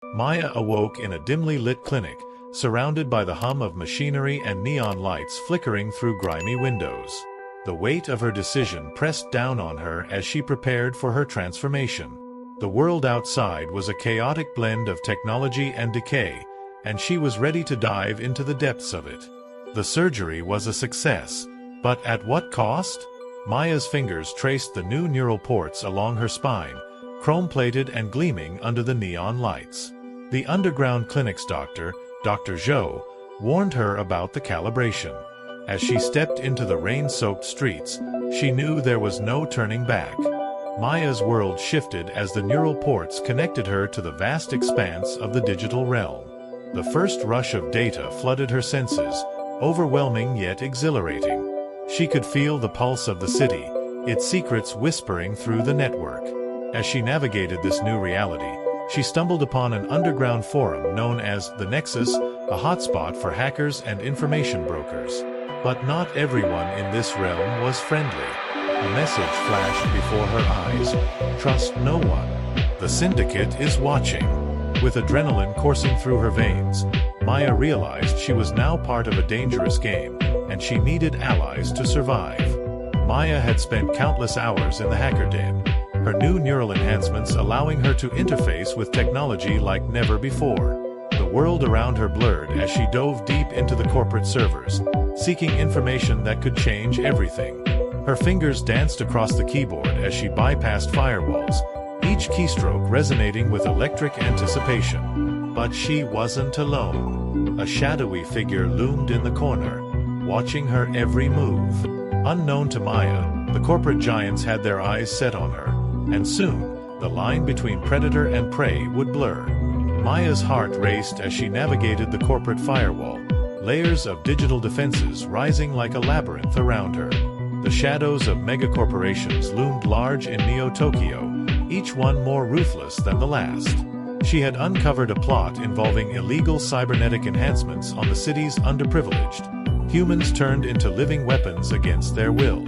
Maya awoke in a dimly lit clinic, surrounded by the hum of machinery and neon lights flickering through grimy windows. The weight of her decision pressed down on her as she prepared for her transformation. The world outside was a chaotic blend of technology and decay, and she was ready to dive into the depths of it. The surgery was a success, but at what cost? Maya's fingers traced the new neural ports along her spine, chrome-plated and gleaming under the neon lights. The underground clinic's doctor, Dr. Zhou, warned her about the calibration. As she stepped into the rain-soaked streets, she knew there was no turning back. Maya's world shifted as the neural ports connected her to the vast expanse of the digital realm. The first rush of data flooded her senses, overwhelming yet exhilarating. She could feel the pulse of the city, its secrets whispering through the network. As she navigated this new reality, she stumbled upon an underground forum known as the Nexus, a hotspot for hackers and information brokers. But not everyone in this realm was friendly. A message flashed before her eyes: trust no one. The Syndicate is watching. With adrenaline coursing through her veins, Maya realized she was now part of a dangerous game, and she needed allies to survive. Maya had spent countless hours in the hacker den, her new neural enhancements allowing her to interface with technology like never before. The world around her blurred as she dove deep into the corporate servers, seeking information that could change everything. Her fingers danced across the keyboard as she bypassed firewalls, each keystroke resonating with electric anticipation. But she wasn't alone. A shadowy figure loomed in the corner, watching her every move. Unknown to Maya, the corporate giants had their eyes set on her, and soon, the line between predator and prey would blur. Maya's heart raced as she navigated the corporate firewall, layers of digital defenses rising like a labyrinth around her. The shadows of megacorporations loomed large in Neo-Tokyo, each one more ruthless than the last. She had uncovered a plot involving illegal cybernetic enhancements on the city's underprivileged. Humans turned into living weapons against their will.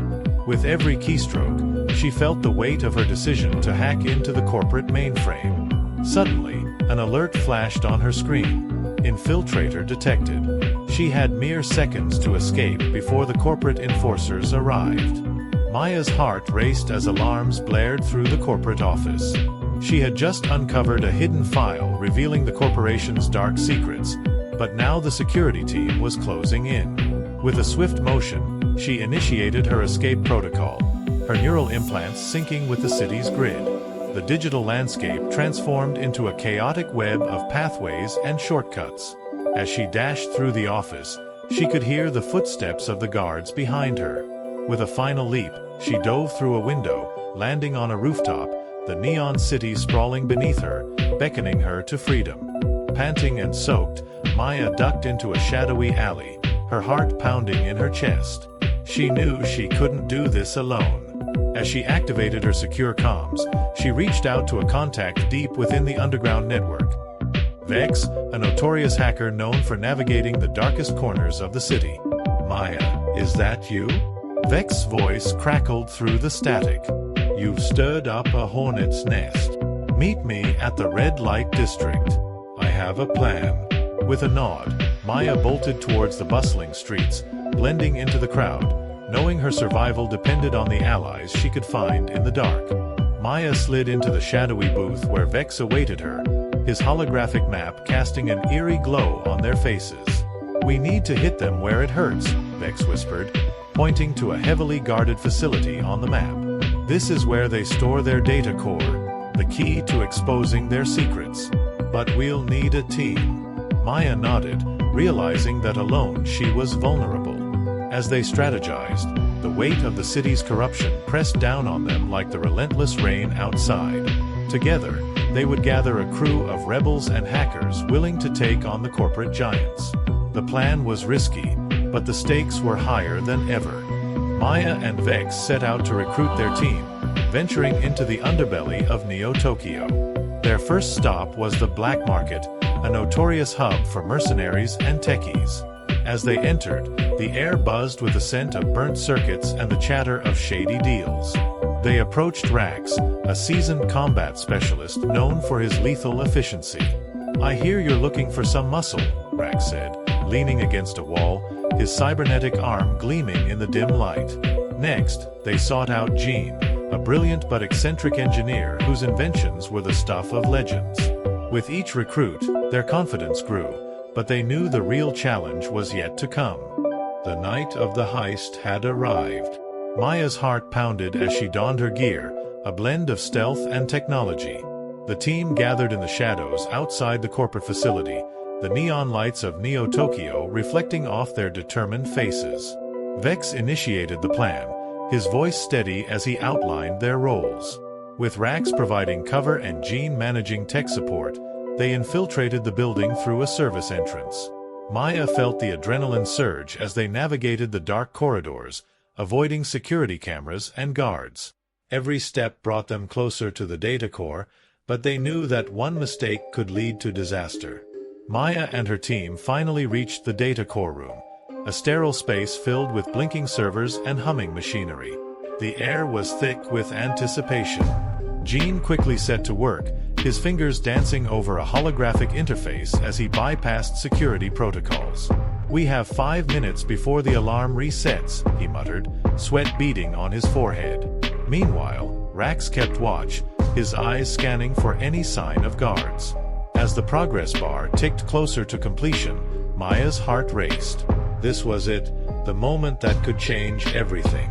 With every keystroke, she felt the weight of her decision to hack into the corporate mainframe. Suddenly, an alert flashed on her screen. Infiltrator detected. She had mere seconds to escape before the corporate enforcers arrived. Maya's heart raced as alarms blared through the corporate office. She had just uncovered a hidden file revealing the corporation's dark secrets, but now the security team was closing in. With a swift motion, she initiated her escape protocol, her neural implants syncing with the city's grid. The digital landscape transformed into a chaotic web of pathways and shortcuts. As she dashed through the office, she could hear the footsteps of the guards behind her. With a final leap, she dove through a window, landing on a rooftop, the neon city sprawling beneath her, beckoning her to freedom. Panting and soaked, Maya ducked into a shadowy alley, her heart pounding in her chest. She knew she couldn't do this alone. As she activated her secure comms, she reached out to a contact deep within the underground network. Vex, a notorious hacker known for navigating the darkest corners of the city. Maya, is that you? Vex's voice crackled through the static. You've stirred up a hornet's nest. Meet me at the red light district. I have a plan. With a nod, Maya bolted towards the bustling streets, blending into the crowd, knowing her survival depended on the allies she could find in the dark. Maya slid into the shadowy booth where Vex awaited her, his holographic map casting an eerie glow on their faces. We need to hit them where it hurts, Vex whispered, pointing to a heavily guarded facility on the map. This is where they store their data core, the key to exposing their secrets. But we'll need a team. Maya nodded, realizing that alone she was vulnerable. As they strategized, the weight of the city's corruption pressed down on them like the relentless rain outside. Together, they would gather a crew of rebels and hackers willing to take on the corporate giants. The plan was risky, but the stakes were higher than ever. Maya and Vex set out to recruit their team, venturing into the underbelly of Neo-Tokyo. Their first stop was the Black Market, a notorious hub for mercenaries and techies. As they entered, the air buzzed with the scent of burnt circuits and the chatter of shady deals. They approached Rax, a seasoned combat specialist known for his lethal efficiency. I hear you're looking for some muscle, Rax said, leaning against a wall, his cybernetic arm gleaming in the dim light. Next, they sought out Jean, a brilliant but eccentric engineer whose inventions were the stuff of legends. With each recruit, their confidence grew, but they knew the real challenge was yet to come. The night of the heist had arrived. Maya's heart pounded as she donned her gear, a blend of stealth and technology. The team gathered in the shadows outside the corporate facility, the neon lights of Neo-Tokyo reflecting off their determined faces. Vex initiated the plan, his voice steady as he outlined their roles. With Rax providing cover and Jean managing tech support, they infiltrated the building through a service entrance. Maya felt the adrenaline surge as they navigated the dark corridors, avoiding security cameras and guards. Every step brought them closer to the data core, but they knew that one mistake could lead to disaster. Maya and her team finally reached the data core room, a sterile space filled with blinking servers and humming machinery. The air was thick with anticipation. Jean quickly set to work, his fingers dancing over a holographic interface as he bypassed security protocols. "We have 5 minutes before the alarm resets," he muttered, sweat beading on his forehead. Meanwhile, Rax kept watch, his eyes scanning for any sign of guards. As the progress bar ticked closer to completion, Maya's heart raced. This was it, the moment that could change everything.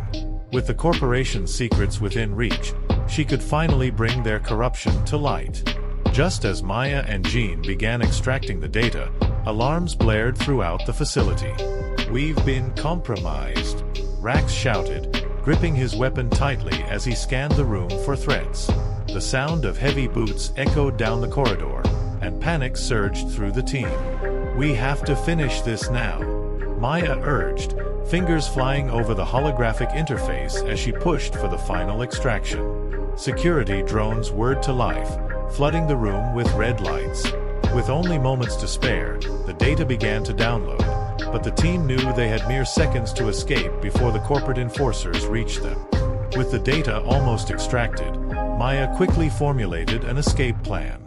With the corporation's secrets within reach, she could finally bring their corruption to light. Just as Maya and Jean began extracting the data, alarms blared throughout the facility. "We've been compromised," Rax shouted, gripping his weapon tightly as he scanned the room for threats. The sound of heavy boots echoed down the corridor, and panic surged through the team. "We have to finish this now," Maya urged, fingers flying over the holographic interface as she pushed for the final extraction. Security drones whirred to life, flooding the room with red lights. With only moments to spare, the data began to download, but the team knew they had mere seconds to escape before the corporate enforcers reached them. With the data almost extracted, Maya quickly formulated an escape plan.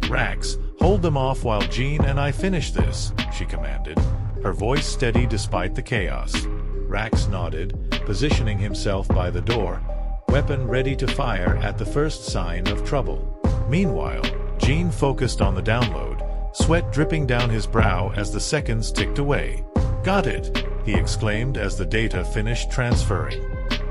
"Rax, hold them off while Jean and I finish this," she commanded, her voice steady despite the chaos. Rax nodded, positioning himself by the door, weapon ready to fire at the first sign of trouble. Meanwhile, Jean focused on the download, sweat dripping down his brow as the seconds ticked away. "Got it," he exclaimed as the data finished transferring.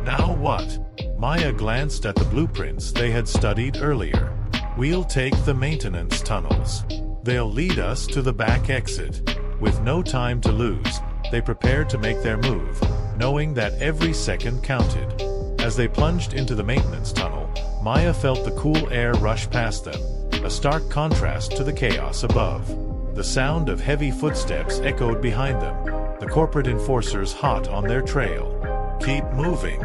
"Now what?" Maya glanced at the blueprints they had studied earlier. "We'll take the maintenance tunnels. They'll lead us to the back exit." With no time to lose, they prepared to make their move, knowing that every second counted. As they plunged into the maintenance tunnel, Maya felt the cool air rush past them, a stark contrast to the chaos above. The sound of heavy footsteps echoed behind them, the corporate enforcers hot on their trail. "Keep moving,"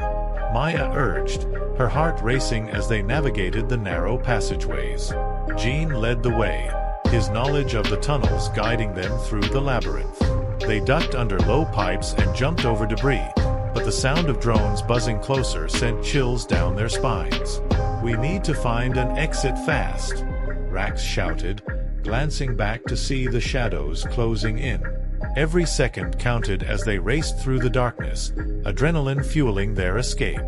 Maya urged, her heart racing as they navigated the narrow passageways. Jean led the way, his knowledge of the tunnels guiding them through the labyrinth. They ducked under low pipes and jumped over debris, but the sound of drones buzzing closer sent chills down their spines. "We need to find an exit fast," Rax shouted, glancing back to see the shadows closing in. Every second counted as they raced through the darkness, adrenaline fueling their escape.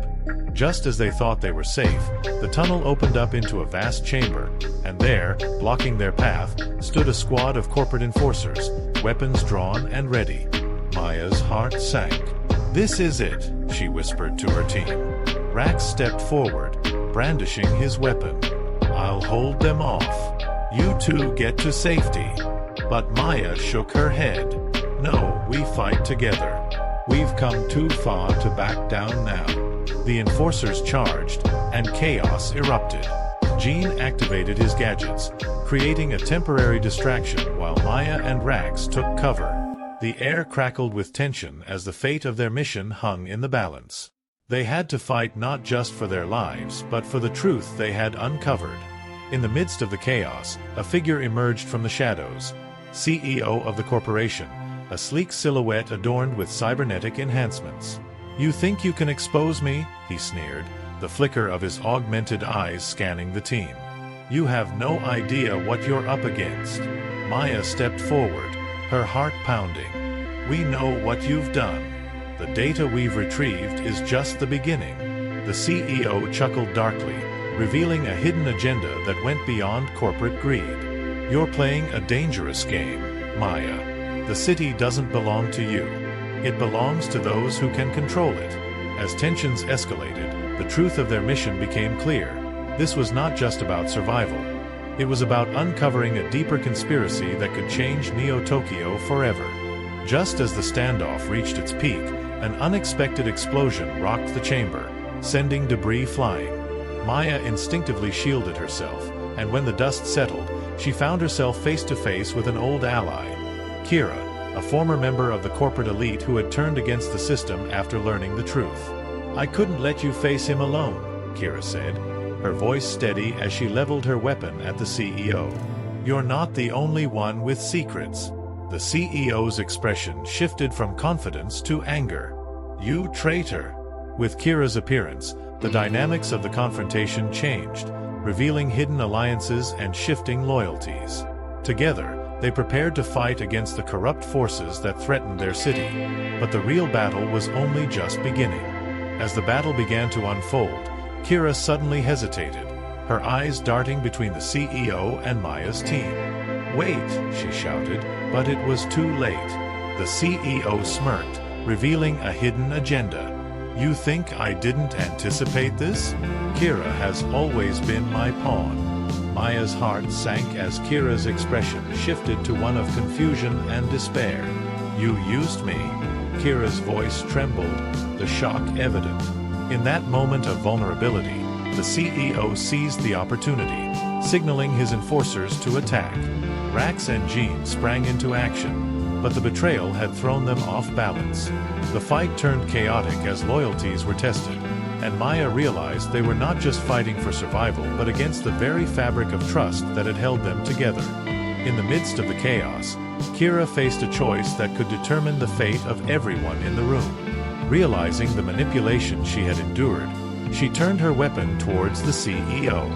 Just as they thought they were safe, the tunnel opened up into a vast chamber, and there, blocking their path, stood a squad of corporate enforcers, weapons drawn and ready. Maya's heart sank. "This is it," she whispered to her team. Rax stepped forward, brandishing his weapon. "I'll hold them off. You two get to safety." But Maya shook her head. "No, we fight together. We've come too far to back down now." The enforcers charged, and chaos erupted. Jean activated his gadgets, creating a temporary distraction while Maya and Rax took cover. The air crackled with tension as the fate of their mission hung in the balance. They had to fight not just for their lives but for the truth they had uncovered. In the midst of the chaos, a figure emerged from the shadows. CEO of the corporation, a sleek silhouette adorned with cybernetic enhancements. "You think you can expose me?" he sneered, the flicker of his augmented eyes scanning the team. You have no idea what you're up against." Maya stepped forward, her heart pounding. "We know what you've done. The data we've retrieved is just the beginning." The CEO chuckled darkly, revealing a hidden agenda that went beyond corporate greed. "You're playing a dangerous game, Maya. The city doesn't belong to you. It belongs to those who can control it." As tensions escalated, the truth of their mission became clear. This was not just about survival. It was about uncovering a deeper conspiracy that could change Neo-Tokyo forever. Just as the standoff reached its peak, an unexpected explosion rocked the chamber, sending debris flying. Maya instinctively shielded herself, and when the dust settled, she found herself face to face with an old ally, Kira, a former member of the corporate elite who had turned against the system after learning the truth. "I couldn't let you face him alone," Kira said, her voice steady as she leveled her weapon at the CEO. "You're not the only one with secrets." The CEO's expression shifted from confidence to anger. "You traitor!" With Kira's appearance, the dynamics of the confrontation changed, revealing hidden alliances and shifting loyalties. Together, they prepared to fight against the corrupt forces that threatened their city. But the real battle was only just beginning. As the battle began to unfold, Kira suddenly hesitated, her eyes darting between the CEO and Maya's team. "Wait," she shouted, but it was too late. The CEO smirked, revealing a hidden agenda. "You think I didn't anticipate this? Kira has always been my pawn." Maya's heart sank as Kira's expression shifted to one of confusion and despair. "You used me." Kira's voice trembled, the shock evident. In that moment of vulnerability, the CEO seized the opportunity, signaling his enforcers to attack. Rax and Jean sprang into action, but the betrayal had thrown them off balance. The fight turned chaotic as loyalties were tested, and Maya realized they were not just fighting for survival but against the very fabric of trust that had held them together. In the midst of the chaos, Kira faced a choice that could determine the fate of everyone in the room. Realizing the manipulation she had endured, she turned her weapon towards the CEO.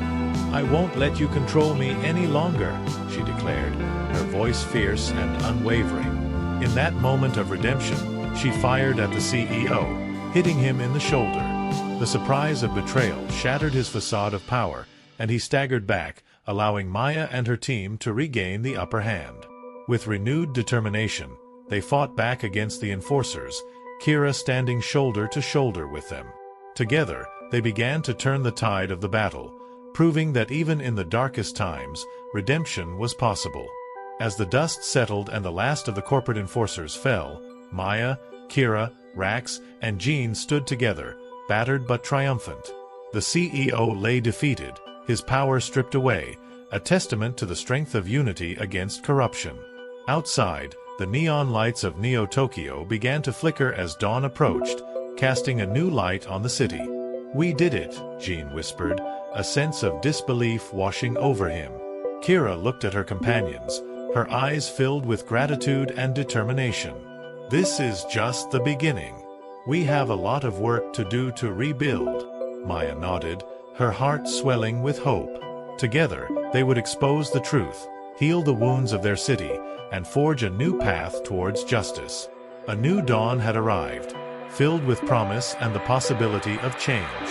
"I won't let you control me any longer," she declared, her voice fierce and unwavering. In that moment of redemption, she fired at the CEO, hitting him in the shoulder. The surprise of betrayal shattered his facade of power, and he staggered back, allowing Maya and her team to regain the upper hand. With renewed determination, they fought back against the enforcers, Kira standing shoulder to shoulder with them. Together, they began to turn the tide of the battle, proving that even in the darkest times, redemption was possible. As the dust settled and the last of the corporate enforcers fell, Maya, Kira, Rax, and Jean stood together, battered but triumphant. The CEO lay defeated, his power stripped away, a testament to the strength of unity against corruption. Outside, the neon lights of Neo-Tokyo began to flicker as dawn approached, casting a new light on the city. "We did it," Jean whispered, a sense of disbelief washing over him. Kira looked at her companions, her eyes filled with gratitude and determination. "This is just the beginning. We have a lot of work to do to rebuild." Maya nodded, her heart swelling with hope. Together, they would expose the truth, heal the wounds of their city, and forge a new path towards justice. A new dawn had arrived, filled with promise and the possibility of change.